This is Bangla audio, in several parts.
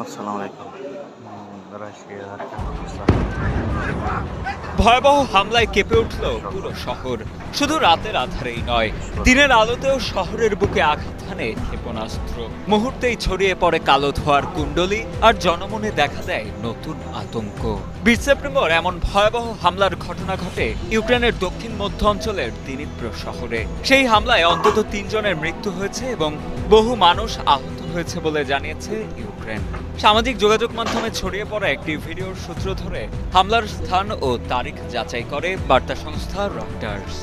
আসসালামু আলাইকুম। রাশিয়ার ভয়াবহ হামলায় কেঁপে উঠল পুরো শহর। শুধু রাতের আধারেই নয়, দিনের আলোতেও শহরের বুকে আঘাত হানে ক্ষেপণাস্ত্র। মুহূর্তেই ছড়িয়ে পড়ে কালো ধোঁয়ার কুণ্ডলী, আর জনমনে দেখা দেয় নতুন আতঙ্ক। ২০ সেপ্টেম্বর এমন ভয়াবহ হামলার ঘটনা ঘটে ইউক্রেনের দক্ষিণ মধ্য অঞ্চলের দিনিপ্রো শহরে। সেই হামলায় অন্তত ৩ জনের মৃত্যু হয়েছে এবং বহু মানুষ আহত হয়েছে বলে জানিয়েছে ইউক্রেন। সামাজিক যোগাযোগ মাধ্যমে ছড়িয়ে পড়া একটি ভিডিওর সূত্র ধরে হামলার স্থান ও তারিখ যাচাই করে বার্তা সংস্থা রয়টার্স।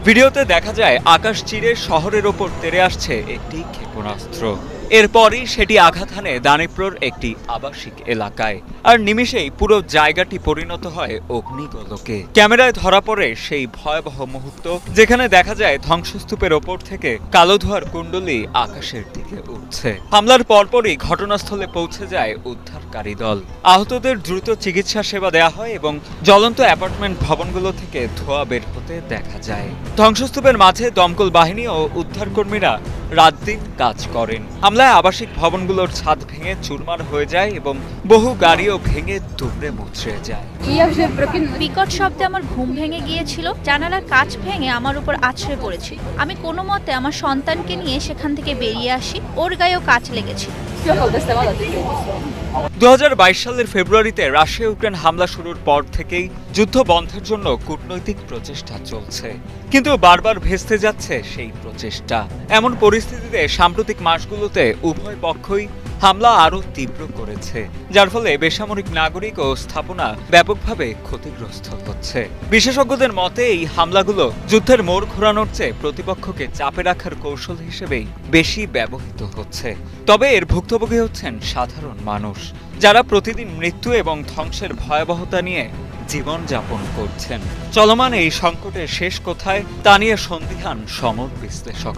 ভিডিওতে দেখা যায় আকাশ চিরে শহরের ওপর তেড়ে আসছে একটি ক্ষেপণাস্ত্র। এরপরই সেটি আঘাত হানে দানিপ্রোর একটি আবাসিক এলাকায়, আর নিমিষেই পুরো জায়গাটি পরিণত হয় অগ্নিগোলকে। ক্যামেরায় ধরা পড়ে সেই ভয়াবহ মুহূর্ত, যেখানে দেখা যায় ধ্বংসস্তূপের ওপর থেকে কালো ধোঁয়ার কুণ্ডলী আকাশের দিকে উঠছে। হামলার পরপরই ঘটনাস্থলে পৌঁছে যায় উদ্ধারকারী দল। আহতদের দ্রুত চিকিৎসা সেবা দেওয়া হয় এবং জ্বলন্ত অ্যাপার্টমেন্ট ভবনগুলো থেকে ধোঁয়া বের হতে দেখা যায়। ধ্বংসস্তূপের মাঝে দমকল বাহিনী ও উদ্ধারকর্মীরা রাত দিন কাজ করেন। হামলায় আবাসিক ভবনগুলোর ছাদ ভেঙে চুরমার হয়ে যায় এবং বহু গাড়িও ভেঙে দুমড়ে মুচড়ে যায়। বিকট শব্দে আমার ঘুম ভেঙে গিয়েছিল। জানালার কাঁচ ভেঙে আমার উপর আছড়ে পড়েছিল। আমি কোনো মতে আমার সন্তানকে নিয়ে সেখান থেকে বেরিয়ে আসি। ওর গায়েও কাঁচ লেগেছিল। ২০২২ সালের ফেব্রুয়ারিতে রাশিয়া ইউক্রেন হামলা শুরুর পর থেকেই যুদ্ধ বন্ধের জন্য কূটনৈতিক প্রচেষ্টা চলছে, কিন্তু বারবার ভেস্তে যাচ্ছে সেই প্রচেষ্টা। এমন পরিস্থিতিতে সাম্প্রতিক মাসগুলোতে উভয় পক্ষই হামলা আরও তীব্র করেছে, যার ফলে বেসামরিক নাগরিক ও স্থাপনা ব্যাপকভাবে ক্ষতিগ্রস্ত হচ্ছে। বিশেষজ্ঞদের মতে এই হামলাগুলো যুদ্ধের মোড় ঘোরানোর চেয়ে প্রতিপক্ষকে চাপে রাখার কৌশল হিসেবেই বেশি ব্যবহৃত হচ্ছে। তবে এর ভুক্তভোগী হচ্ছেন সাধারণ মানুষ, যারা প্রতিদিন মৃত্যু এবং ধ্বংসের ভয়াবহতা নিয়ে জীবনযাপন করছেন। চলমান এই সংকটের শেষ কোথায় তা নিয়ে সন্দিহান সমর বিশ্লেষক।